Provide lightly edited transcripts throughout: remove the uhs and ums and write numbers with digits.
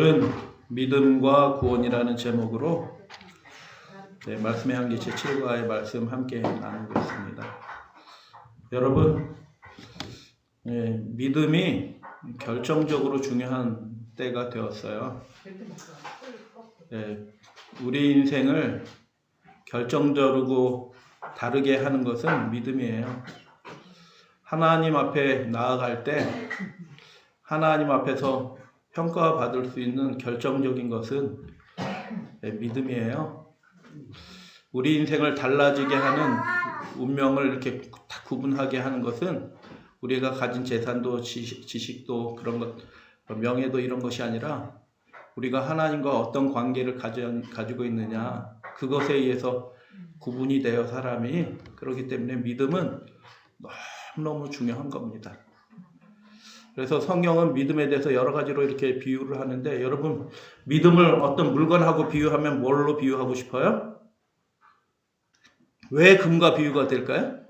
오늘은 믿음과 구원이라는 제목으로 말씀의 향기 제7과의 말씀 함께 나누고 있습니다. 여러분, 믿음이 결정적으로 중요한 때가 되었어요. 우리 인생을 결정적으로 다르게 하는 것은 믿음이에요. 하나님 앞에 나아갈 때 하나님 앞에서 평가받을 수 있는 결정적인 것은 믿음이에요. 우리 인생을 달라지게 하는 운명을 이렇게 다 구분하게 하는 것은 우리가 가진 재산도 지식도 그런 것, 명예도 이런 것이 아니라 우리가 하나님과 어떤 관계를 가지고 있느냐, 그것에 의해서 구분이 되어 사람이. 그렇기 때문에 믿음은 너무너무 중요한 겁니다. 그래서 성경은 믿음에 대해서 여러 가지로 이렇게 비유를 하는데, 여러분, 믿음을 어떤 물건하고 비유하면 뭘로 비유하고 싶어요? 왜 금과 비유가 될까요?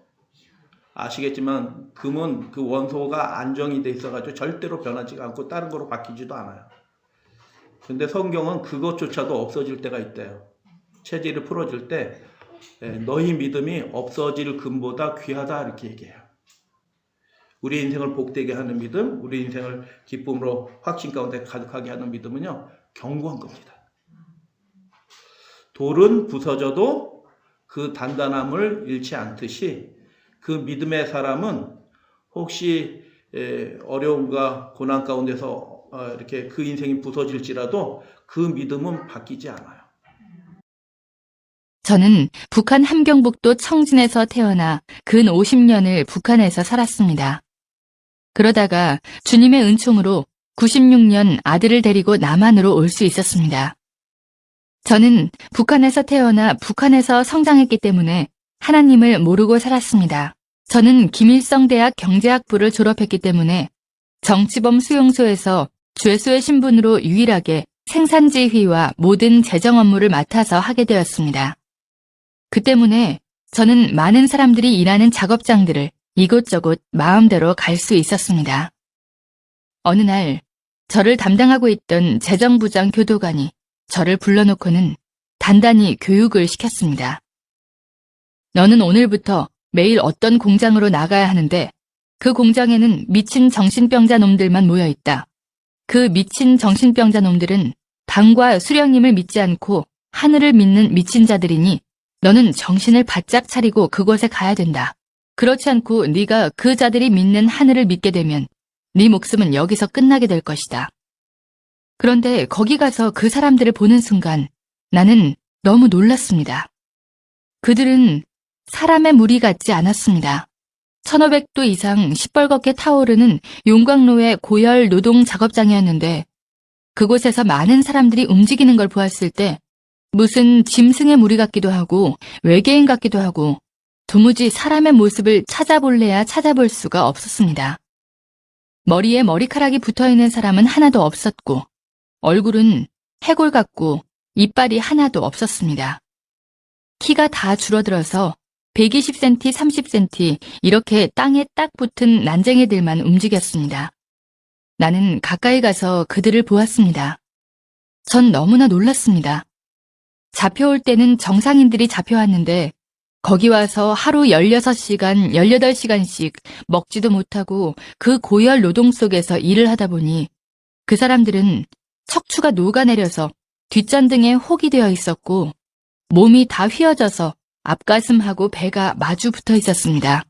아시겠지만 금은 그 원소가 안정이 돼 있어가지고 절대로 변하지가 않고 다른 거로 바뀌지도 않아요. 근데 성경은 그것조차도 없어질 때가 있대요. 체질을 풀어줄 때 너희 믿음이 없어질 금보다 귀하다, 이렇게 얘기해요. 우리 인생을 복되게 하는 믿음, 우리 인생을 기쁨으로 확신 가운데 가득하게 하는 믿음은요, 견고한 겁니다. 돌은 부서져도 그 단단함을 잃지 않듯이 그 믿음의 사람은 혹시 어려움과 고난 가운데서 이렇게 그 인생이 부서질지라도 그 믿음은 바뀌지 않아요. 저는 북한 함경북도 청진에서 태어나 근 50년을 북한에서 살았습니다. 그러다가 주님의 은총으로 96년 아들을 데리고 남한으로 올 수 있었습니다. 저는 북한에서 태어나 북한에서 성장했기 때문에 하나님을 모르고 살았습니다. 저는 김일성대학 경제학부를 졸업했기 때문에 정치범 수용소에서 죄수의 신분으로 유일하게 생산지휘와 모든 재정 업무를 맡아서 하게 되었습니다. 그 때문에 저는 많은 사람들이 일하는 작업장들을 이곳저곳 마음대로 갈 수 있었습니다. 어느 날 저를 담당하고 있던 재정부장 교도관이 저를 불러놓고는 단단히 교육을 시켰습니다. 너는 오늘부터 매일 어떤 공장으로 나가야 하는데 그 공장에는 미친 정신병자 놈들만 모여있다. 그 미친 정신병자 놈들은 당과 수령님을 믿지 않고 하늘을 믿는 미친 자들이니 너는 정신을 바짝 차리고 그곳에 가야 된다. 그렇지 않고 네가 그 자들이 믿는 하늘을 믿게 되면 네 목숨은 여기서 끝나게 될 것이다. 그런데 거기 가서 그 사람들을 보는 순간 나는 너무 놀랐습니다. 그들은 사람의 무리 같지 않았습니다. 1500도 이상 시뻘겋게 타오르는 용광로의 고열 노동 작업장이었는데 그곳에서 많은 사람들이 움직이는 걸 보았을 때 무슨 짐승의 무리 같기도 하고 외계인 같기도 하고 도무지 사람의 모습을 찾아볼래야 찾아볼 수가 없었습니다. 머리에 머리카락이 붙어있는 사람은 하나도 없었고 얼굴은 해골 같고 이빨이 하나도 없었습니다. 키가 다 줄어들어서 120cm, 30cm 이렇게 땅에 딱 붙은 난쟁이들만 움직였습니다. 나는 가까이 가서 그들을 보았습니다. 전 너무나 놀랐습니다. 잡혀올 때는 정상인들이 잡혀왔는데 거기 와서 하루 16시간, 18시간씩 먹지도 못하고 그 고열 노동 속에서 일을 하다 보니 그 사람들은 척추가 녹아내려서 뒷잔등에 혹이 되어 있었고 몸이 다 휘어져서 앞가슴하고 배가 마주 붙어 있었습니다.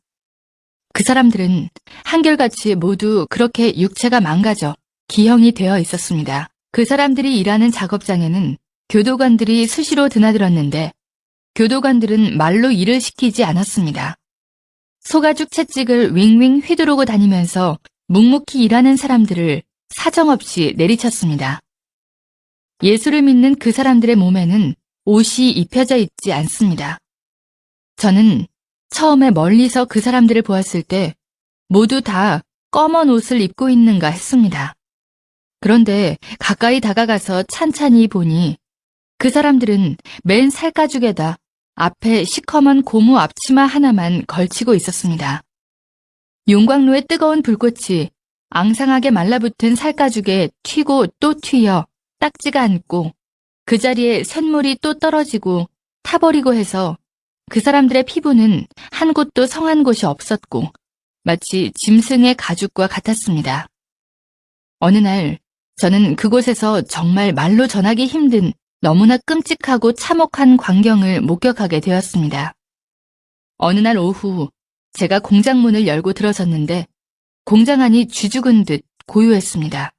그 사람들은 한결같이 모두 그렇게 육체가 망가져 기형이 되어 있었습니다. 그 사람들이 일하는 작업장에는 교도관들이 수시로 드나들었는데 교도관들은 말로 일을 시키지 않았습니다. 소가죽 채찍을 윙윙 휘두르고 다니면서 묵묵히 일하는 사람들을 사정없이 내리쳤습니다. 예수를 믿는 그 사람들의 몸에는 옷이 입혀져 있지 않습니다. 저는 처음에 멀리서 그 사람들을 보았을 때 모두 다 검은 옷을 입고 있는가 했습니다. 그런데 가까이 다가가서 찬찬히 보니 그 사람들은 맨 살가죽에다 앞에 시커먼 고무 앞치마 하나만 걸치고 있었습니다. 용광로의 뜨거운 불꽃이 앙상하게 말라붙은 살가죽에 튀고 또 튀어 닦지가 않고 그 자리에 쇳물이 또 떨어지고 타버리고 해서 그 사람들의 피부는 한 곳도 성한 곳이 없었고 마치 짐승의 가죽과 같았습니다. 어느 날 저는 그곳에서 정말 말로 전하기 힘든 너무나 끔찍하고 참혹한 광경을 목격하게 되었습니다. 어느 날 오후 제가 공장 문을 열고 들어섰는데 공장 안이 쥐죽은 듯 고요했습니다.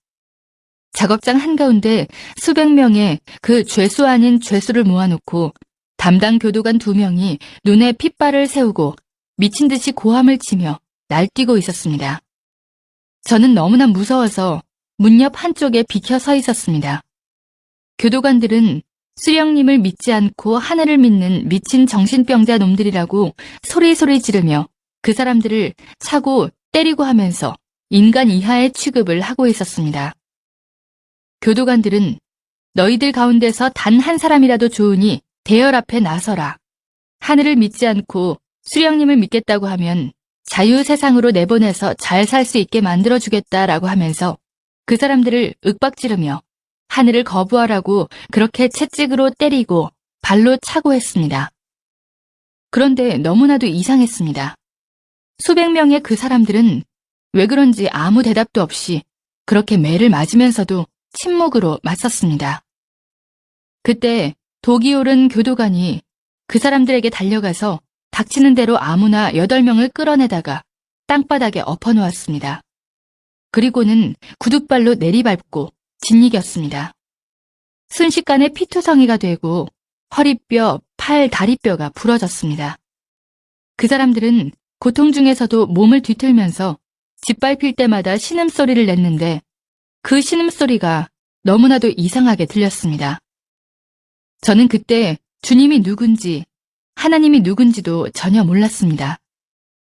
작업장 한가운데 수백 명의 그 죄수 아닌 죄수를 모아놓고 담당 교도관 2명이 눈에 핏발을 세우고 미친 듯이 고함을 치며 날뛰고 있었습니다. 저는 너무나 무서워서 문 옆 한쪽에 비켜 서 있었습니다. 교도관들은 수령님을 믿지 않고 하늘을 믿는 미친 정신병자 놈들이라고 소리소리 지르며 그 사람들을 차고 때리고 하면서 인간 이하의 취급을 하고 있었습니다. 교도관들은 너희들 가운데서 단 한 사람이라도 좋으니 대열 앞에 나서라. 하늘을 믿지 않고 수령님을 믿겠다고 하면 자유 세상으로 내보내서 잘 살 수 있게 만들어주겠다라고 하면서 그 사람들을 윽박지르며 하늘을 거부하라고 그렇게 채찍으로 때리고 발로 차고 했습니다. 그런데 너무나도 이상했습니다. 수백 명의 그 사람들은 왜 그런지 아무 대답도 없이 그렇게 매를 맞으면서도 침묵으로 맞섰습니다. 그때 독이 오른 교도관이 그 사람들에게 달려가서 닥치는 대로 아무나 8명을 끌어내다가 땅바닥에 엎어놓았습니다. 그리고는 구둣발로 내리밟고 짓이겼습니다. 순식간에 피투성이가 되고 허리뼈, 팔, 다리뼈가 부러졌습니다. 그 사람들은 고통 중에서도 몸을 뒤틀면서 짓밟힐 때마다 신음소리를 냈는데 그 신음소리가 너무나도 이상하게 들렸습니다. 저는 그때 주님이 누군지 하나님이 누군지도 전혀 몰랐습니다.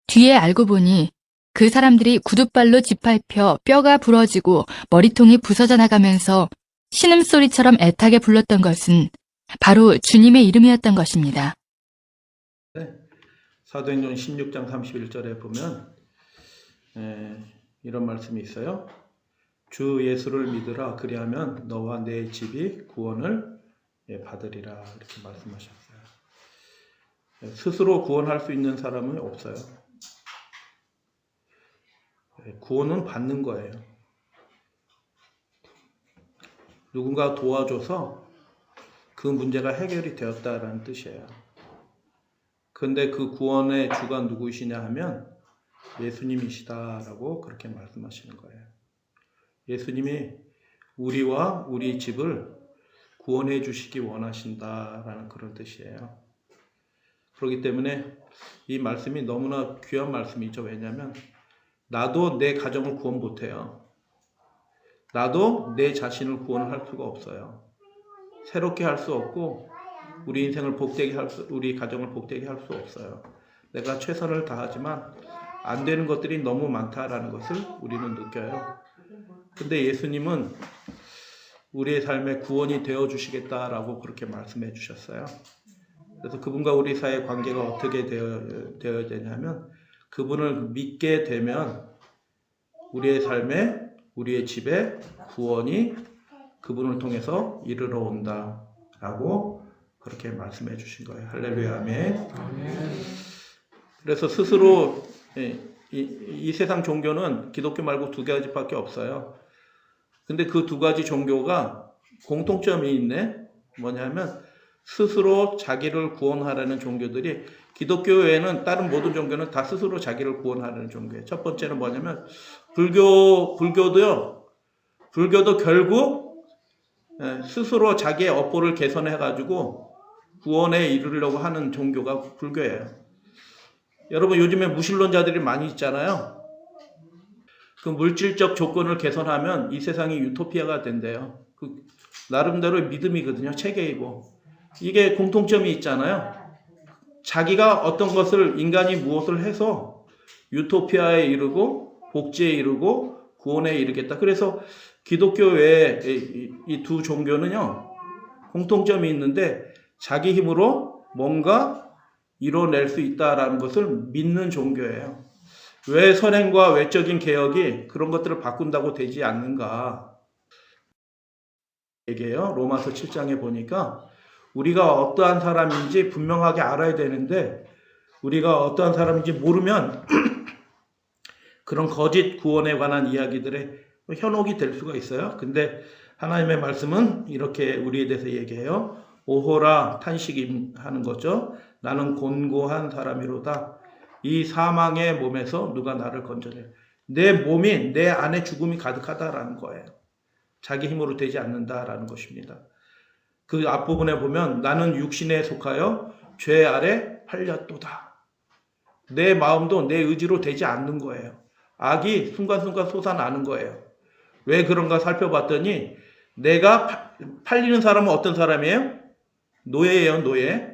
뒤에 알고 보니 그 사람들이 구둣발로 짓밟혀 뼈가 부러지고 머리통이 부서져 나가면서 신음소리처럼 애타게 불렀던 것은 바로 주님의 이름이었던 것입니다. 네. 사도행전 16장 31절에 보면 이런 말씀이 있어요. 주 예수를 믿으라. 그리하면 너와 내 집이 구원을 받으리라. 이렇게 말씀하셨어요. 스스로 구원할 수 있는 사람은 없어요. 구원은 받는 거예요. 누군가 도와줘서 그 문제가 해결이 되었다라는 뜻이에요. 그런데 그 구원의 주가 누구시냐 하면 예수님이시다라고 그렇게 말씀하시는 거예요. 예수님이 우리와 우리 집을 구원해 주시기 원하신다라는 그런 뜻이에요. 그렇기 때문에 이 말씀이 너무나 귀한 말씀이죠. 왜냐하면 나도 내 가정을 구원 못해요. 나도 내 자신을 구원을 할 수가 없어요. 새롭게 할 수 없고 우리 인생을 복되게 우리 가정을 복되게 할 수 없어요. 내가 최선을 다하지만 안 되는 것들이 너무 많다라는 것을 우리는 느껴요. 근데 예수님은 우리의 삶에 구원이 되어 주시겠다라고 그렇게 말씀해 주셨어요. 그래서 그분과 우리 사이의 관계가 어떻게 되어야 되냐면 그분을 믿게 되면 우리의 삶에 우리의 집에 구원이 그분을 통해서 이르러 온다라고 그렇게 말씀해 주신 거예요. 할렐루야, 아멘. 그래서 스스로 이 세상 종교는 기독교 말고 2가지밖에 없어요. 근데 그 2가지 종교가 공통점이 있네. 뭐냐면 스스로 자기를 구원하라는 종교들이 기독교 외에는 다른 모든 종교는 다 스스로 자기를 구원하라는 종교예요. 첫 번째는 뭐냐면 불교도요. 불교도 결국 스스로 자기의 업보를 개선해가지고 구원에 이르려고 하는 종교가 불교예요. 여러분 요즘에 무신론자들이 많이 있잖아요. 그 물질적 조건을 개선하면 이 세상이 유토피아가 된대요. 그 나름대로의 믿음이거든요. 체계이고. 이게 공통점이 있잖아요. 자기가 어떤 것을 인간이 무엇을 해서 유토피아에 이르고 복지에 이르고 구원에 이르겠다. 그래서 기독교 외에 이 2 종교는요. 공통점이 있는데 자기 힘으로 뭔가 이뤄낼 수 있다라는 것을 믿는 종교예요. 왜 선행과 외적인 개혁이 그런 것들을 바꾼다고 되지 않는가? 얘기해요. 로마서 7장에 보니까 우리가 어떠한 사람인지 분명하게 알아야 되는데 우리가 어떠한 사람인지 모르면 그런 거짓 구원에 관한 이야기들의 현혹이 될 수가 있어요. 근데 하나님의 말씀은 이렇게 우리에 대해서 얘기해요. 오호라 탄식하는 거죠. 나는 곤고한 사람이로다. 이 사망의 몸에서 누가 나를 건져내. 내 몸이 내 안에 죽음이 가득하다라는 거예요. 자기 힘으로 되지 않는다라는 것입니다. 그 앞부분에 보면 나는 육신에 속하여 죄 아래 팔렸도다. 내 마음도 내 의지로 되지 않는 거예요. 악이 순간순간 솟아나는 거예요. 왜 그런가 살펴봤더니 내가 팔리는 사람은 어떤 사람이에요? 노예예요, 노예.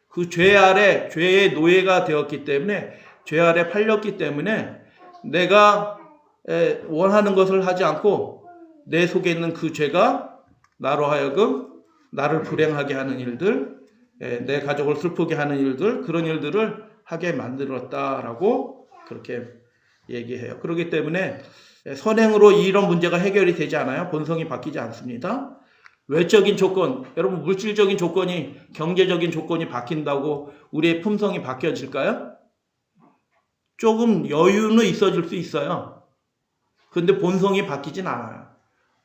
그 죄 아래, 죄의 노예가 되었기 때문에 죄 아래 팔렸기 때문에 내가 원하는 것을 하지 않고 내 속에 있는 그 죄가 나로 하여금 나를 불행하게 하는 일들, 내 가족을 슬프게 하는 일들, 그런 일들을 하게 만들었다라고 그렇게 얘기해요. 그렇기 때문에 선행으로 이런 문제가 해결이 되지 않아요. 본성이 바뀌지 않습니다. 외적인 조건, 여러분 물질적인 조건이 경제적인 조건이 바뀐다고 우리의 품성이 바뀌어질까요? 조금 여유는 있어질 수 있어요. 그런데 본성이 바뀌진 않아요.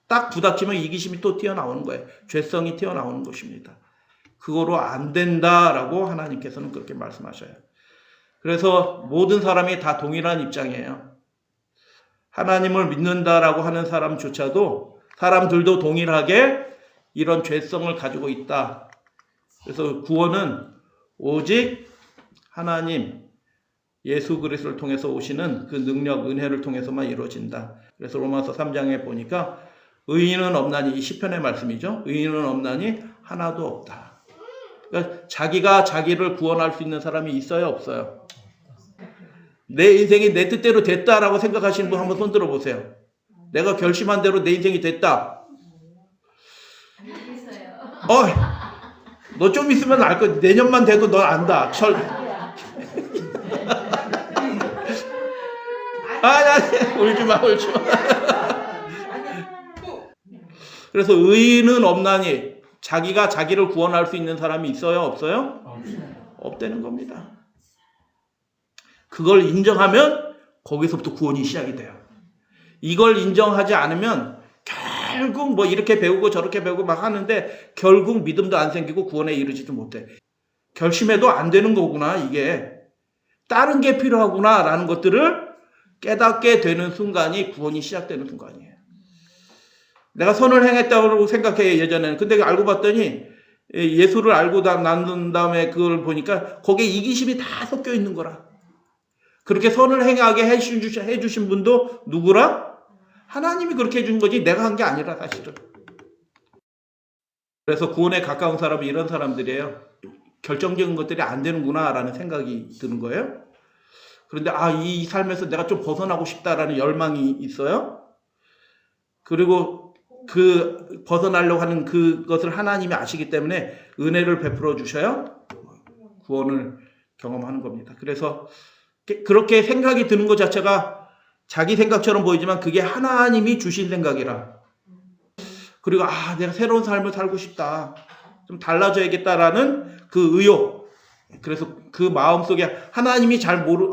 딱 부닥치면 이기심이 또 튀어나오는 거예요. 죄성이 튀어나오는 것입니다. 그거로 안 된다라고 하나님께서는 그렇게 말씀하셔요. 그래서 모든 사람이 다 동일한 입장이에요. 하나님을 믿는다라고 하는 사람들도 동일하게 이런 죄성을 가지고 있다. 그래서 구원은 오직 하나님, 예수 그리스도를 통해서 오시는 그 능력, 은혜를 통해서만 이루어진다. 그래서 로마서 3장에 보니까 의인은 없나니, 이 시편의 말씀이죠. 의인은 없나니 하나도 없다. 그러니까 자기가 자기를 구원할 수 있는 사람이 있어요, 없어요? 내 인생이 내 뜻대로 됐다라고 생각하시는 분 한번 손 들어보세요. 내가 결심한 대로 내 인생이 됐다. 너 좀 있으면 알 거야. 내년만 돼도 너 안다. 아니, 울지 마. 그래서 의인은 없나니, 자기가 자기를 구원할 수 있는 사람이 있어요, 없어요? 없다는 겁니다. 그걸 인정하면 거기서부터 구원이 시작이 돼요. 이걸 인정하지 않으면 결국 뭐 이렇게 배우고 저렇게 배우고 막 하는데 결국 믿음도 안 생기고 구원에 이르지도 못해. 결심해도 안 되는 거구나, 이게. 다른 게 필요하구나 라는 것들을 깨닫게 되는 순간이 구원이 시작되는 순간이에요. 내가 선을 행했다고 생각해, 예전에는. 근데 알고 봤더니 예수를 알고 난 다음에 그걸 보니까 거기에 이기심이 다 섞여 있는 거라. 그렇게 선을 행하게 해주신 분도 누구라? 하나님이 그렇게 해준 거지 내가 한 게 아니라, 사실은. 그래서 구원에 가까운 사람은 이런 사람들이에요. 결정적인 것들이 안 되는구나 라는 생각이 드는 거예요. 그런데 이 삶에서 내가 좀 벗어나고 싶다라는 열망이 있어요. 그리고 그 벗어나려고 하는 그것을 하나님이 아시기 때문에 은혜를 베풀어 주셔요. 구원을 경험하는 겁니다. 그래서 그렇게 생각이 드는 것 자체가 자기 생각처럼 보이지만 그게 하나님이 주신 생각이라. 그리고 내가 새로운 삶을 살고 싶다. 좀 달라져야겠다라는 그 의욕. 그래서 그 마음속에 하나님이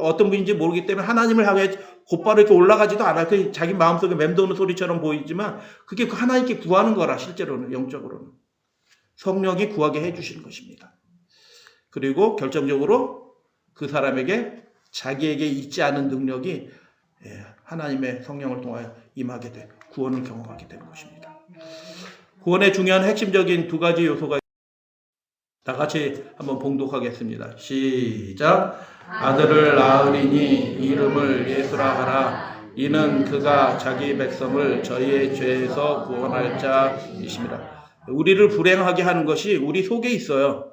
어떤 분인지 모르기 때문에 하나님을 향해 곧바로 이렇게 올라가지도 않아요. 자기 마음속에 맴도는 소리처럼 보이지만 그게 하나님께 구하는 거라, 실제로는, 영적으로는. 성령이 구하게 해주시는 것입니다. 그리고 결정적으로 그 사람에게 자기에게 있지 않은 능력이 하나님의 성령을 통하여 임하게 돼 구원을 경험하게 되는 것입니다. 구원의 중요한 핵심적인 두 가지 요소가 다 같이 한번 봉독하겠습니다. 시작. 아들을 낳으리니 이름을 예수라 하라. 이는 그가 자기 백성을 저희의 죄에서 구원할 자이십니다. 우리를 불행하게 하는 것이 우리 속에 있어요.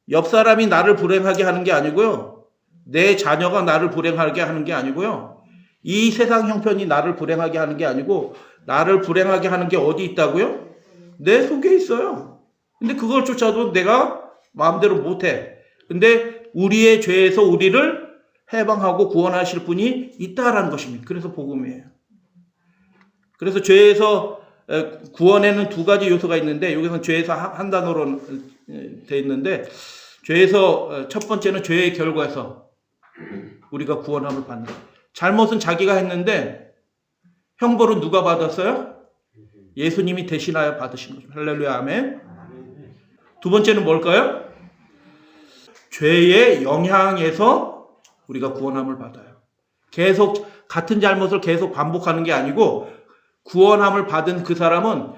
옆 사람이 나를 불행하게 하는 게 아니고요. 내 자녀가 나를 불행하게 하는 게 아니고요. 이 세상 형편이 나를 불행하게 하는 게 아니고 나를 불행하게 하는 게 어디 있다고요? 내 속에 있어요. 근데 그걸 쫓아도 내가 마음대로 못해. 근데 우리의 죄에서 우리를 해방하고 구원하실 분이 있다라는 것입니다. 그래서 복음이에요. 그래서 죄에서 구원에는 두 가지 요소가 있는데 여기서 죄에서 한 단어로 돼 있는데 죄에서 첫 번째는 죄의 결과에서 우리가 구원함을 받는 거예요. 잘못은 자기가 했는데 형벌은 누가 받았어요? 예수님이 대신하여 받으신 거죠. 할렐루야 아멘. 두 번째는 뭘까요? 죄의 영향에서 우리가 구원함을 받아요. 계속 같은 잘못을 계속 반복하는 게 아니고 구원함을 받은 그 사람은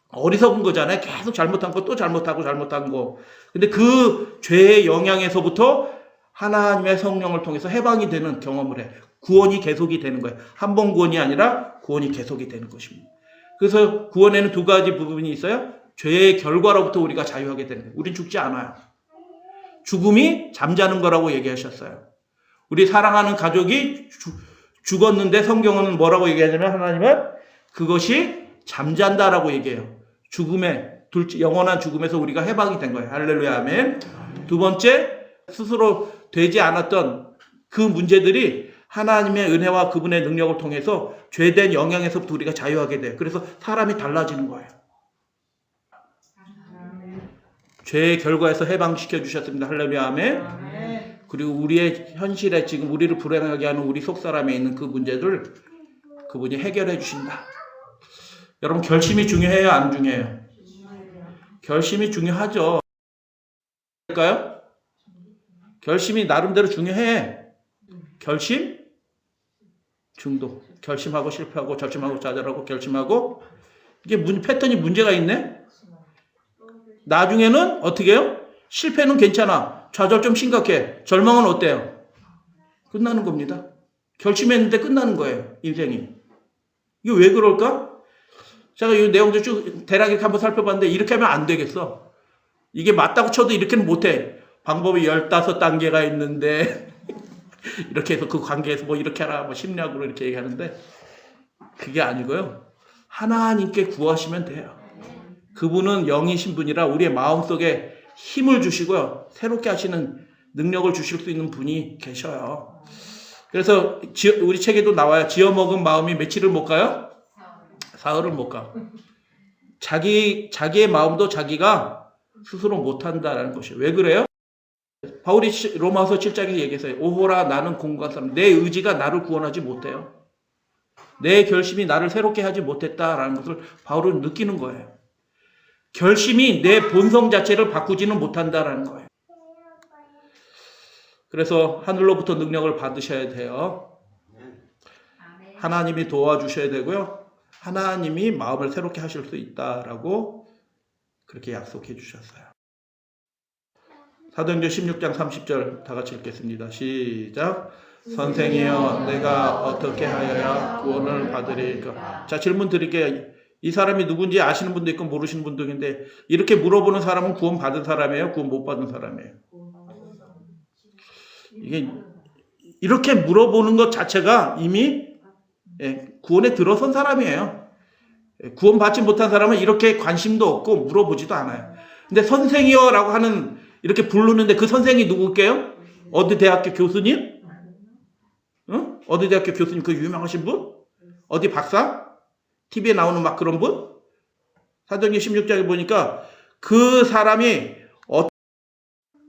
어리석은 거잖아요. 계속 잘못한 거 또 잘못하고 잘못한 거. 근데 그 죄의 영향에서부터 하나님의 성령을 통해서 해방이 되는 경험을 해. 구원이 계속이 되는 거예요. 한 번 구원이 아니라 구원이 계속이 되는 것입니다. 그래서 구원에는 두 가지 부분이 있어요. 죄의 결과로부터 우리가 자유하게 되는 거예요. 우린 죽지 않아요. 죽음이 잠자는 거라고 얘기하셨어요. 우리 사랑하는 가족이 죽었는데 성경은 뭐라고 얘기하냐면 하나님은 그것이 잠잔다라고 얘기해요. 죽음에 영원한 죽음에서 우리가 해방이 된 거예요. 할렐루야 아멘. 두 번째 스스로 되지 않았던 그 문제들이 하나님의 은혜와 그분의 능력을 통해서 죄된 영향에서부터 우리가 자유하게 돼요. 그래서 사람이 달라지는 거예요. 죄의 결과에서 해방시켜 주셨습니다. 할렐루야 아멘. 그리고 우리의 현실에 지금 우리를 불행하게 하는 우리 속사람에 있는 그 문제들 그분이 해결해 주신다. 여러분 결심이 중요해요? 안 중요해요? 결심이 중요하죠. 할까요? 결심이 나름대로 중요해. 결심? 중독. 결심하고 실패하고 결심하고 좌절하고 결심하고 이게 패턴이 문제가 있네. 나중에는 어떻게 해요? 실패는 괜찮아. 좌절 좀 심각해. 절망은 어때요? 끝나는 겁니다. 결심했는데 끝나는 거예요. 인생이. 이게 왜 그럴까? 제가 이 내용들 쭉 대략 이렇게 한번 살펴봤는데 이렇게 하면 안 되겠어. 이게 맞다고 쳐도 이렇게는 못해. 방법이 15단계가 있는데 이렇게 해서 그 관계에서 뭐 이렇게 하라 뭐 심리학으로 이렇게 얘기하는데 그게 아니고요. 하나님께 구하시면 돼요. 그분은 영이신 분이라 우리의 마음속에 힘을 주시고요. 새롭게 하시는 능력을 주실 수 있는 분이 계셔요. 그래서 우리 책에도 나와요. 지어먹은 마음이 며칠을 못 가요? 사흘을 못 가. 자기의 마음도 자기가 스스로 못한다라는 것이에요. 왜 그래요? 바울이 로마서 7장에 얘기했어요. 오호라 나는 공고한 사람. 내 의지가 나를 구원하지 못해요. 내 결심이 나를 새롭게 하지 못했다라는 것을 바울은 느끼는 거예요. 결심이 내 본성 자체를 바꾸지는 못한다라는 거예요. 그래서 하늘로부터 능력을 받으셔야 돼요. 하나님이 도와주셔야 되고요. 하나님이 마음을 새롭게 하실 수 있다라고 그렇게 약속해 주셨어요. 사도행전 16장 30절 다 같이 읽겠습니다. 시작. 선생이여 내가 어떻게 하여야 구원을 받으리까? 자, 질문 드릴게요. 이 사람이 누군지 아시는 분도 있고 모르시는 분도 있는데 이렇게 물어보는 사람은 구원 받은 사람이에요? 구원 못 받은 사람이에요? 이게 이렇게 물어보는 것 자체가 이미 구원에 들어선 사람이에요. 구원 받지 못한 사람은 이렇게 관심도 없고 물어보지도 않아요. 근데 선생이여라고 하는 이렇게 부르는데 그 선생이 누굴게요? 어디 대학교 교수님? 응? 어디 대학교 교수님 그 유명하신 분? 어디 박사? TV에 나오는 막 그런 분? 사도행전 16장에 보니까 그 사람이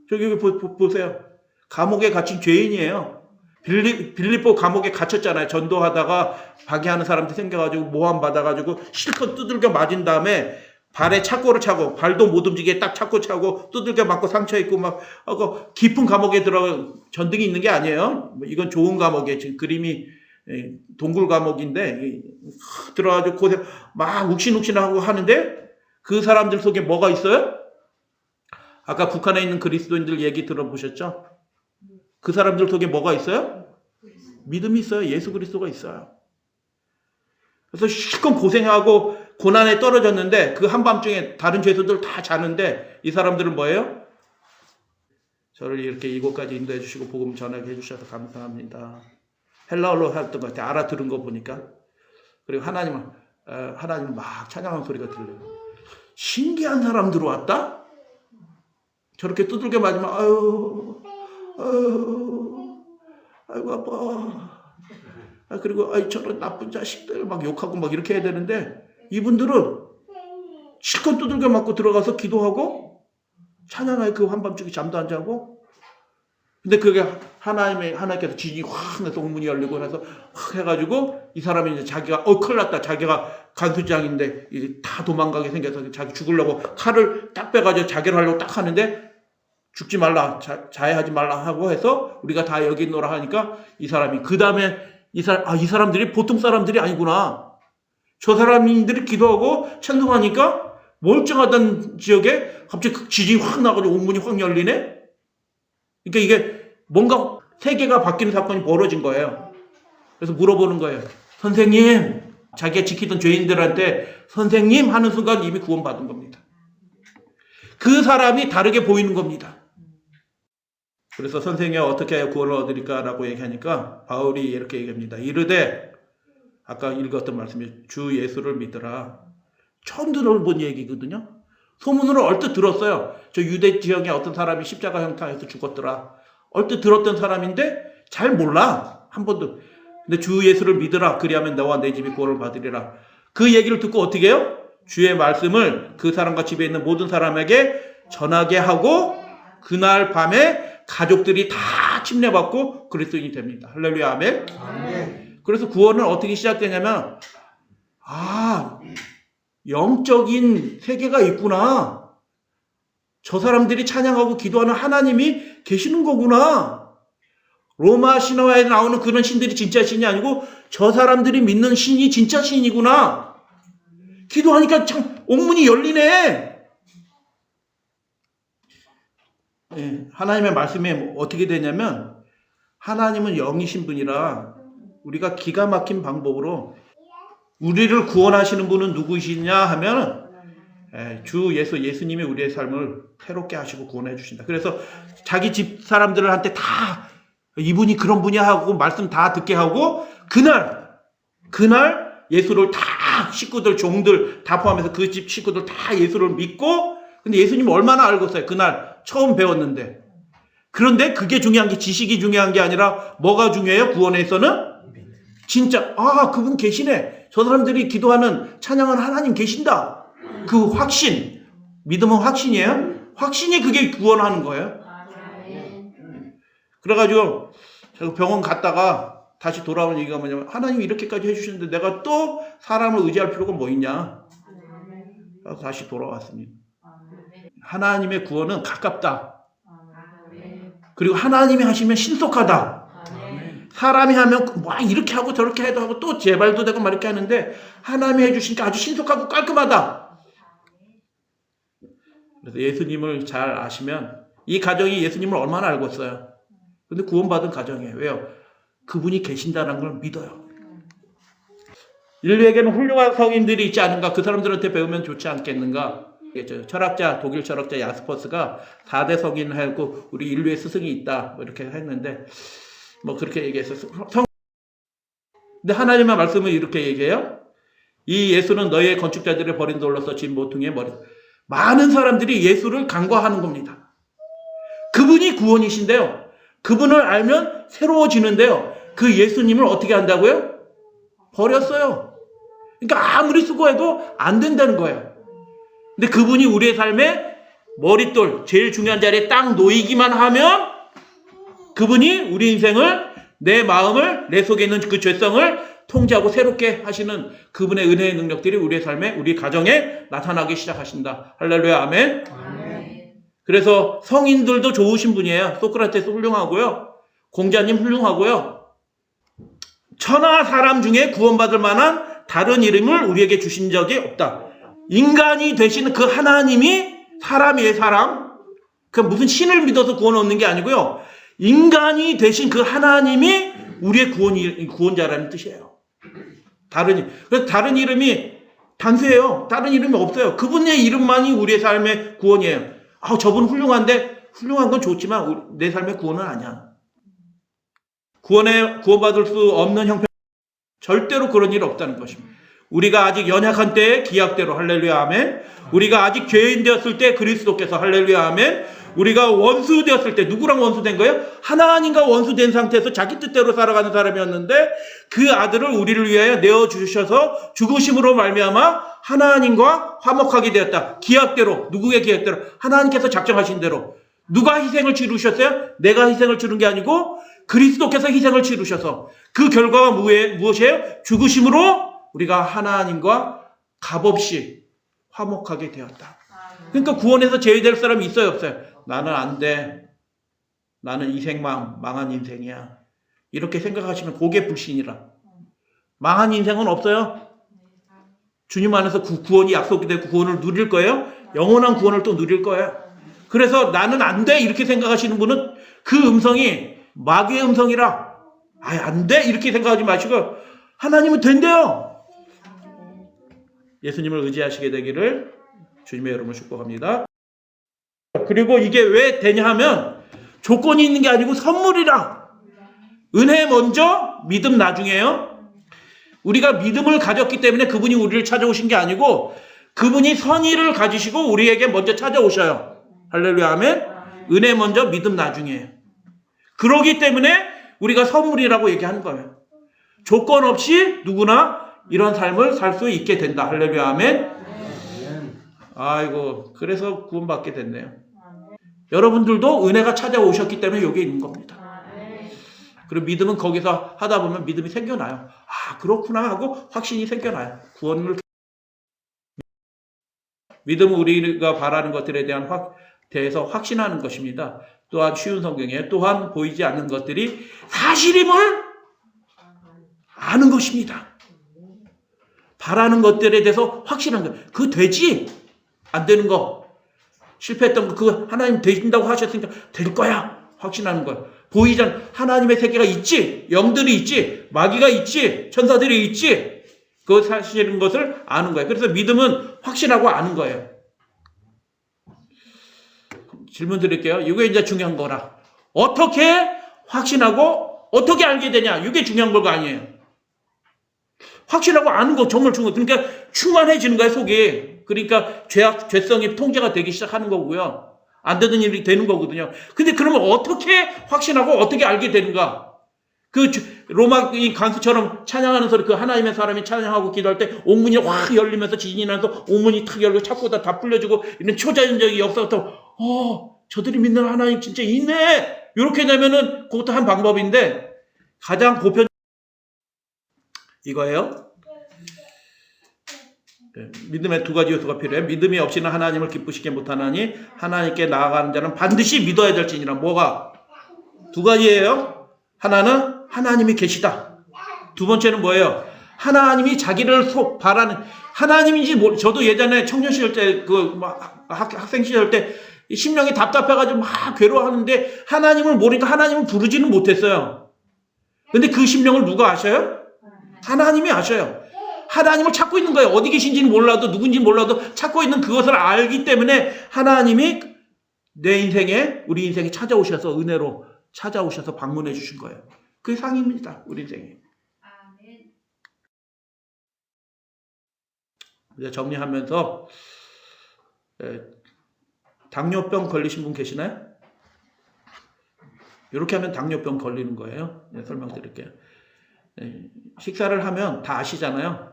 저기 보세요. 감옥에 갇힌 죄인이에요. 빌립보 감옥에 갇혔잖아요. 전도하다가 박해하는 사람들 생겨가지고 모함 받아가지고 실컷 두들겨 맞은 다음에 발에 착고를 차고 발도 못 움직이게 딱 착고 차고 두들겨 맞고 상처 있고 막 깊은 감옥에 들어가 전등이 있는 게 아니에요. 이건 좋은 감옥에 지금 그림이 동굴 감옥인데 들어가지고 고생 막 욱신욱신하고 하는데 그 사람들 속에 뭐가 있어요? 아까 북한에 있는 그리스도인들 얘기 들어보셨죠? 그 사람들 속에 뭐가 있어요? 믿음이 있어요. 예수 그리스도가 있어요. 그래서 실컷 고생하고 고난에 떨어졌는데 그 한밤중에 다른 죄수들 다 자는데 이 사람들은 뭐예요? 저를 이렇게 이곳까지 인도해 주시고 복음 전하게 해주셔서 감사합니다. 헬라어로 했던 것 같아요. 알아들은 거 보니까. 그리고 하나님을 막 찬양하는 소리가 들려요. 신기한 사람 들어왔다? 저렇게 두들겨 맞으면 아이고 아파. 그리고 저런 나쁜 자식들 막 욕하고 막 이렇게 해야 되는데 이분들은 실컷 두들겨 맞고 들어가서 기도하고 찬양하여 그 한밤중에 잠도 안 자고, 근데 그게 하나님께서 지진이 확 나서 옥문이 열리고 나서 확 해가지고 이 사람이 이제 자기가 큰일 났다, 자기가 간수장인데 이제 다 도망가게 생겨서 자기 죽으려고 칼을 딱 빼가지고 자기를 하려고 딱 하는데 죽지 말라, 자해하지 말라 하고 해서 우리가 다 여기 있노라 하니까 이 사람이 그 다음에 이 사람들이 보통 사람들이 아니구나. 저 사람들이 기도하고 찬송하니까 멀쩡하던 지역에 갑자기 지진이 확 나가지고 옥문이 확 열리네. 그러니까 이게 뭔가 세계가 바뀌는 사건이 벌어진 거예요. 그래서 물어보는 거예요. 선생님, 자기가 지키던 죄인들한테 선생님 하는 순간 이미 구원받은 겁니다. 그 사람이 다르게 보이는 겁니다. 그래서 선생님 어떻게 해야 구원을 얻으리까 라고 얘기하니까 바울이 이렇게 얘기합니다. 이르되, 아까 읽었던 말씀이 주 예수를 믿으라. 처음 들어본 얘기거든요. 소문으로 얼뜻 들었어요. 저 유대 지역에 어떤 사람이 십자가 형탕에서 죽었더라. 얼뜻 들었던 사람인데 잘 몰라. 한 번도. 근데 주 예수를 믿으라. 그리하면 너와 내 집이 구원을 받으리라. 그 얘기를 듣고 어떻게 해요? 주의 말씀을 그 사람과 집에 있는 모든 사람에게 전하게 하고 그날 밤에 가족들이 다 침례받고 그리스도인이 됩니다. 할렐루야, 아멘. 아멘. 그래서 구원은 어떻게 시작되냐면 영적인 세계가 있구나. 저 사람들이 찬양하고 기도하는 하나님이 계시는 거구나. 로마 신화에 나오는 그런 신들이 진짜 신이 아니고 저 사람들이 믿는 신이 진짜 신이구나. 기도하니까 참 옥문이 열리네. 예, 하나님의 말씀이 어떻게 되냐면 하나님은 영이신 분이라 우리가 기가 막힌 방법으로 우리를 구원하시는 분은 누구이시냐 하면 주 예수님이 우리의 삶을 새롭게 하시고 구원해 주신다. 그래서 자기 집 사람들한테 다 이분이 그런 분이야 하고 말씀 다 듣게 하고 그날 예수를 다 식구들 종들 다 포함해서 그 집 식구들 다 예수를 믿고, 근데 예수님 얼마나 알겠어요. 그날 처음 배웠는데. 그런데 그게 중요한 게 지식이 중요한 게 아니라 뭐가 중요해요? 구원에서는 진짜 그분 계시네. 저 사람들이 기도하는 찬양하는 하나님 계신다. 그 확신, 믿음은 확신이에요. 확신이 그게 구원하는 거예요. 그래가지고 제가 병원 갔다가 다시 돌아오는 얘기가 뭐냐면 하나님이 이렇게까지 해주시는데 내가 또 사람을 의지할 필요가 뭐 있냐. 그래서 다시 돌아왔습니다. 하나님의 구원은 가깝다. 그리고 하나님이 하시면 신속하다. 사람이 하면 막 이렇게 하고 저렇게 해도 하고 또 재발도 되고 막 이렇게 하는데 하나님이 해주시니까 아주 신속하고 깔끔하다. 그래서 예수님을 잘 아시면 이 가정이 예수님을 얼마나 알고 있어요. 근데 구원받은 가정이에요. 왜요? 그분이 계신다는 걸 믿어요. 인류에게는 훌륭한 성인들이 있지 않은가? 그 사람들한테 배우면 좋지 않겠는가? 독일 철학자 야스퍼스가 4대 성인을 하고 우리 인류의 스승이 있다. 뭐 이렇게 했는데 뭐 그렇게 얘기했어요. 근데 하나님의 말씀은 이렇게 얘기해요. 이 예수는 너희의 건축자들의 버린 돌로서 진 모퉁이의 머리. 많은 사람들이 예수를 간과하는 겁니다. 그분이 구원이신데요. 그분을 알면 새로워지는데요. 그 예수님을 어떻게 한다고요? 버렸어요. 그러니까 아무리 수고해도 안 된다는 거예요. 근데 그분이 우리의 삶에 머릿돌, 제일 중요한 자리에 딱 놓이기만 하면 그분이 우리 인생을, 내 마음을, 내 속에 있는 그 죄성을 통제하고 새롭게 하시는 그분의 은혜의 능력들이 우리의 삶에, 우리 가정에 나타나기 시작하신다. 할렐루야, 아멘. 그래서 성인들도 좋으신 분이에요. 소크라테스 훌륭하고요. 공자님 훌륭하고요. 천하 사람 중에 구원받을 만한 다른 이름을 우리에게 주신 적이 없다. 인간이 되신 그 하나님이 사람이에요, 사람. 그 무슨 신을 믿어서 구원 얻는 게 아니고요. 인간이 되신 그 하나님이 우리의 구원자라는 뜻이에요. 그래서 다른 이름이 단수예요. 다른 이름이 없어요. 그분의 이름만이 우리의 삶의 구원이에요. 저분 훌륭한데 훌륭한 건 좋지만 내 삶의 구원은 아니야. 구원받을 수 없는 형편, 절대로 그런 일 없다는 것입니다. 우리가 아직 연약한 때에 기약대로 할렐루야 아멘. 우리가 아직 죄인 되었을 때 그리스도께서 할렐루야 아멘. 우리가 원수 되었을 때 누구랑 원수 된 거예요? 하나님과 원수 된 상태에서 자기 뜻대로 살아가는 사람이었는데 그 아들을 우리를 위하여 내어주셔서 죽으심으로 말미암아 하나님과 화목하게 되었다. 기약대로. 누구의 기약대로? 하나님께서 작정하신 대로. 누가 희생을 치르셨어요? 내가 희생을 치른 게 아니고 그리스도께서 희생을 치르셔서 그 결과가 무엇이에요? 죽으심으로 우리가 하나님과 값없이 화목하게 되었다. 그러니까 구원에서 제외될 사람이 있어요, 없어요? 나는 안 돼. 나는 망한 인생이야. 이렇게 생각하시면 그게 불신이라. 망한 인생은 없어요. 주님 안에서 구원이 약속이 되고 구원을 누릴 거예요. 영원한 구원을 또 누릴 거예요. 그래서 나는 안 돼. 이렇게 생각하시는 분은 그 음성이 마귀의 음성이라. 안 돼. 이렇게 생각하지 마시고 하나님은 된대요. 예수님을 의지하시게 되기를 주님의 이름으로 축복합니다. 그리고 이게 왜 되냐 하면 조건이 있는 게 아니고 선물이라. 은혜 먼저, 믿음 나중에요. 우리가 믿음을 가졌기 때문에 그분이 우리를 찾아오신 게 아니고 그분이 선의를 가지시고 우리에게 먼저 찾아오셔요. 할렐루야 아멘. 은혜 먼저, 믿음 나중에요. 그러기 때문에 우리가 선물이라고 얘기하는 거예요. 조건 없이 누구나 이런 삶을 살 수 있게 된다. 할렐루야 아멘. 아이고, 그래서 구원받게 됐네요. 여러분들도 은혜가 찾아오셨기 때문에 여기 있는 겁니다. 그리고 믿음은 거기서 하다 보면 믿음이 생겨나요. 그렇구나 하고 확신이 생겨나요. 구원을 믿음은 우리가 바라는 것들에 대해서 확신하는 것입니다. 또한 쉬운 성경에 또한 보이지 않는 것들이 사실임을 아는 것입니다. 바라는 것들에 대해서 확신한 거예요. 그거 되지? 안 되는 거. 실패했던 거 그거 하나님 되신다고 하셨으니까 될 거야. 확신하는 거예요. 보이지 않는 하나님의 세계가 있지. 영들이 있지. 마귀가 있지. 천사들이 있지. 그 사실인 것을 아는 거예요. 그래서 믿음은 확신하고 아는 거예요. 질문 드릴게요. 이게 이제 중요한 거라. 어떻게 확신하고 어떻게 알게 되냐. 이게 중요한 거가 아니에요. 확신하고 아는 거 정말 중요해요. 그러니까 충만해지는 거예요, 속이. 그러니까 죄성이 통제가 되기 시작하는 거고요. 안 되는 일이 되는 거거든요. 근데 그러면 어떻게 확신하고 어떻게 알게 되는가? 그 로마 간수처럼 찬양하는 소리, 그 하나님의 사람이 찬양하고 기도할 때 옥문이 확 열리면서 지진이 나서 옥문이 탁 열리고 차고다 다 풀려지고 이런 초자연적인 역사부터 저들이 믿는 하나님 진짜 있네. 이렇게 되면은 그것도 한 방법인데 가장 보편 이거예요. 믿음의 두 가지 요소가 필요해. 믿음이 없이는 하나님을 기쁘시게 못하나니 하나님께 나아가는 자는 반드시 믿어야 될지니라. 뭐가? 두 가지예요. 하나는 하나님이 계시다. 두 번째는 뭐예요? 하나님이 자기를 바라는 하나님인지 저도 예전에 청년 시절 때 학생 시절 때 심령이 답답해가지고 막 괴로워하는데 하나님을 모르니까 하나님을 부르지는 못했어요. 근데 그 심령을 누가 아셔요? 하나님이 아셔요. 하나님을 찾고 있는 거예요. 어디 계신지는 몰라도 누군지 몰라도 찾고 있는 그것을 알기 때문에 하나님이 내 인생에 우리 인생에 찾아오셔서 은혜로 찾아오셔서 방문해 주신 거예요. 그게 상입니다. 우리 인생에. 이제 정리하면서 당뇨병 걸리신 분 계시나요? 이렇게 하면 당뇨병 걸리는 거예요. 설명드릴게요. 식사를 하면 다 아시잖아요.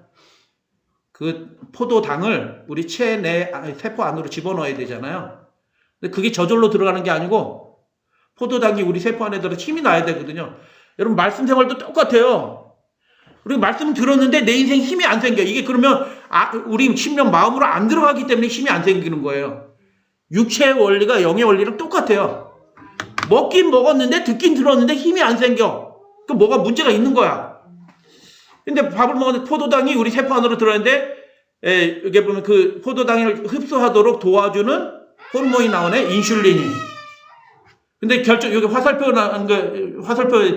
그 포도당을 우리 체내 세포 안으로 집어넣어야 되잖아요. 근데 그게 저절로 들어가는 게 아니고 포도당이 우리 세포 안에 들어 힘이 나야 되거든요. 여러분 말씀 생활도 똑같아요. 우리 말씀 들었는데 내 인생 힘이 안 생겨. 이게 그러면 우리 심령 마음으로 안 들어가기 때문에 힘이 안 생기는 거예요. 육체의 원리가 영의 원리랑 똑같아요. 먹긴 먹었는데 듣긴 들었는데 힘이 안 생겨. 그 뭐가 문제가 있는 거야. 근데 밥을 먹었는데 포도당이 우리 세포 안으로 들어있는데 여기 보면 그 포도당을 흡수하도록 도와주는 호르몬이 나오네. 인슐린이. 근데 여기 화살표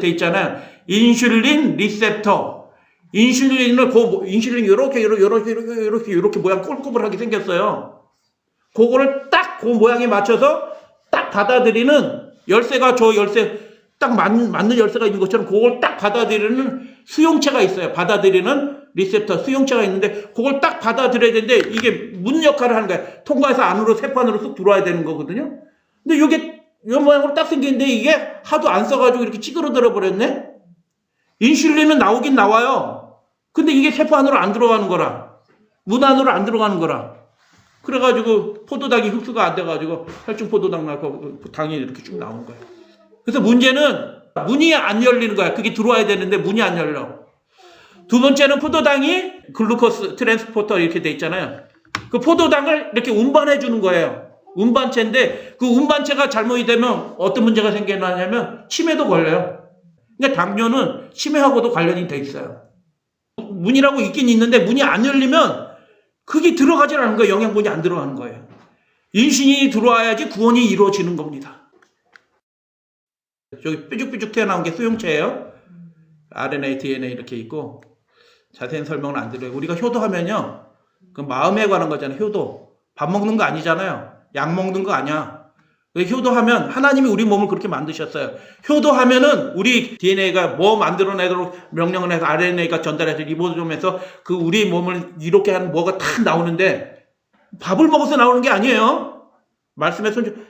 돼 있잖아요. 인슐린 리셉터. 인슐린이 이렇게 모양 꼬불꼬불하게 생겼어요. 그거를 딱 그 모양에 맞춰서 딱 받아들이는 열쇠가 딱 맞는 열쇠가 있는 것처럼 그걸 딱 받아들이는 수용체가 있어요. 받아들이는 리셉터, 수용체가 있는데 그걸 딱 받아들여야 되는데 이게 문 역할을 하는 거야. 통과해서 안으로 세포 안으로 쑥 들어와야 되는 거거든요. 근데 이게 이런 모양으로 딱 생겼는데 이게 하도 안 써가지고 이렇게 찌그러들어 버렸네. 인슐린은 나오긴 나와요. 근데 이게 세포 안으로 안 들어가는 거라. 문 안으로 안 들어가는 거라. 그래가지고 포도당이 흡수가 안 돼가지고 혈중 포도당 나고 당이 이렇게 쭉 나오는 거예요. 그래서 문제는 문이 안 열리는 거야. 그게 들어와야 되는데 문이 안 열려. 두 번째는 포도당이 글루코스 트랜스포터 이렇게 돼 있잖아요. 그 포도당을 이렇게 운반해 주는 거예요. 운반체인데 그 운반체가 잘못이 되면 어떤 문제가 생겨나냐면 치매도 걸려요. 그러니까 당뇨는 치매하고도 관련이 돼 있어요. 문이라고 있긴 있는데 문이 안 열리면 그게 들어가질 않는 거예요. 영양분이 안 들어가는 거예요. 인슐린이 들어와야지 구원이 이루어지는 겁니다. 저기 뾰족뾰족 튀어나온 게 수용체예요. RNA, DNA 이렇게 있고 자세한 설명은 안 드려요. 우리가 효도하면요. 그 마음에 관한 거잖아요. 효도. 밥 먹는 거 아니잖아요. 약 먹는 거 아니야. 효도하면 하나님이 우리 몸을 그렇게 만드셨어요. 효도하면은 우리 DNA가 뭐 만들어내도록 명령을 해서 RNA가 전달해서 리보솜에서 그 우리 몸을 이렇게 하는 뭐가 탁 나오는데 밥을 먹어서 나오는 게 아니에요. 말씀에 손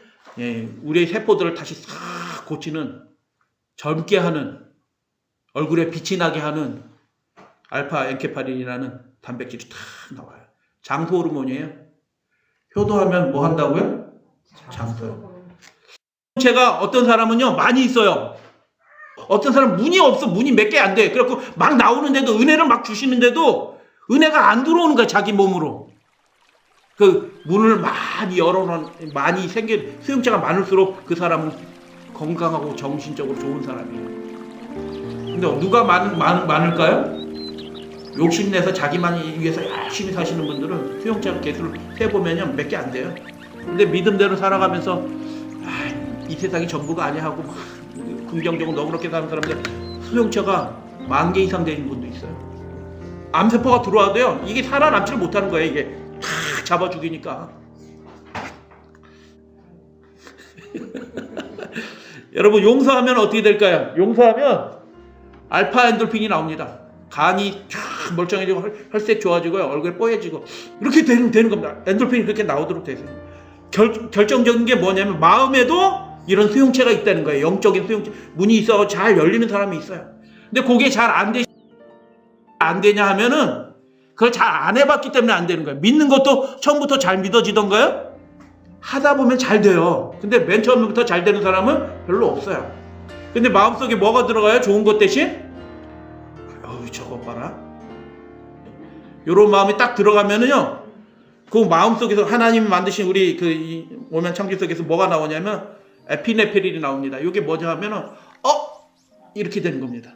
우리의 세포들을 다시 싹 고치는 젊게 하는 얼굴에 빛이 나게 하는 알파 엔케파린이라는 단백질이 탁 나와요. 장소 호르몬이에요. 효도하면 뭐 한다고요? 장소요. 제가 어떤 사람은요 많이 있어요. 어떤 사람은 문이 없어. 문이 몇 개 안 돼. 그래갖고 막 나오는데도 은혜를 막 주시는데도 은혜가 안 들어오는 거야. 자기 몸으로. 그 문을 많이 열어놓은 많이 생긴 수용체가 많을수록 그 사람은 건강하고 정신적으로 좋은 사람이에요. 근데 누가 많을까요? 욕심내서 자기만 위해서 열심히 사시는 분들은 수용체 개수를 세보면 몇 개 안 돼요. 근데 믿음대로 살아가면서 이 세상이 전부가 아니야 하고 막 긍정적으로 너그럽게 사는 사람들 수용체가 10,000개 이상 되는 분도 있어요. 암세포가 들어와도요 이게 살아남지를 못하는 거예요. 이게 탁 잡아 죽이니까. 여러분 용서하면 어떻게 될까요? 용서하면 알파 엔돌핀이 나옵니다. 간이 쫙 멀쩡해지고 혈색 좋아지고요. 얼굴 뽀얘지고 이렇게 되는 겁니다. 엔돌핀이 그렇게 나오도록 되세요. 결정적인 게 뭐냐면 마음에도 이런 수용체가 있다는 거예요. 영적인 수용체. 문이 있어 잘 열리는 사람이 있어요. 근데 그게 잘 안 되냐 하면은 그걸 잘 안 해봤기 때문에 안 되는 거예요. 믿는 것도 처음부터 잘 믿어지던가요? 하다 보면 잘 돼요. 근데 맨 처음부터 잘 되는 사람은 별로 없어요. 근데 마음속에 뭐가 들어가요? 좋은 것 대신 저거 봐라. 요런 마음이 딱 들어가면은요 그 마음속에서 하나님이 만드신 우리 그 오면 창조 속에서 뭐가 나오냐면 에피네프린이 나옵니다. 이게 뭐냐 하면은 이렇게 되는 겁니다.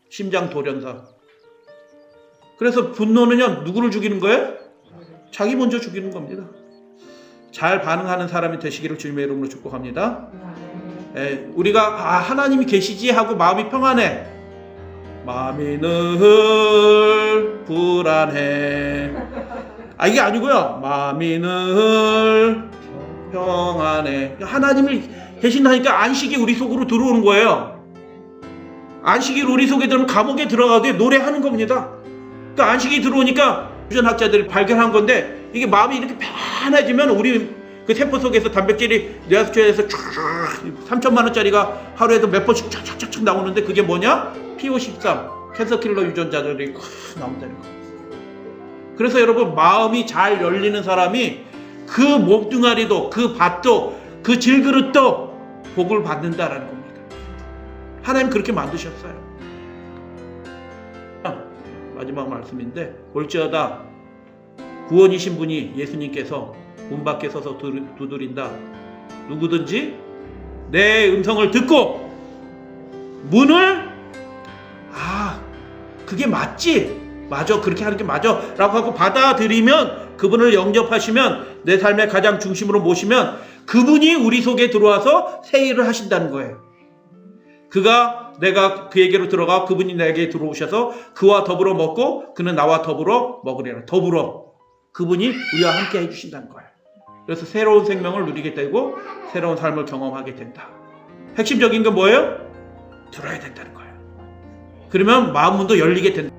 심장 돌연사. 그래서 분노는요 누구를 죽이는 거예요? 자기 먼저 죽이는 겁니다. 잘 반응하는 사람이 되시기를 주님의 이름으로 축복합니다. 우리가 하나님이 계시지 하고 마음이 평안해. 마음이 늘 불안해. 이게 아니고요. 마음이 늘 평안해. 하나님이 계신다니까 안식이 우리 속으로 들어오는 거예요. 안식이 우리 속에 들어오면 감옥에 들어가도 노래하는 겁니다. 그러니까 안식이 들어오니까 유전학자들이 발견한 건데 이게 마음이 이렇게 편해지면 우리 그 세포 속에서 단백질이 뇌하수체에서 쫙 3천만 원짜리가 하루에도 몇 번씩 쫙쫙쫙 나오는데 그게 뭐냐? PO13 캔서킬러 유전자들이 나온다는 거. 그래서 여러분 마음이 잘 열리는 사람이 그 몸뚱아리도 그 밭도 그 질그릇도 복을 받는다라는 겁니다. 하나님 그렇게 만드셨어요. 마지막 말씀인데 볼지어다 구원이신 분이 예수님께서 문 밖에 서서 두드린다. 누구든지 내 음성을 듣고 문을 그게 맞지? 맞아. 그렇게 하는 게 맞아. 라고 하고 받아들이면 그분을 영접하시면 내 삶의 가장 중심으로 모시면 그분이 우리 속에 들어와서 새 일을 하신다는 거예요. 내가 그에게로 들어가 그분이 내게 들어오셔서 그와 더불어 먹고 그는 나와 더불어 먹으리라. 더불어 그분이 우리와 함께 해주신다는 거예요. 그래서 새로운 생명을 누리게 되고 새로운 삶을 경험하게 된다. 핵심적인 건 뭐예요? 들어야 된다는 거예요. 그러면 마음 문도 열리게 된다.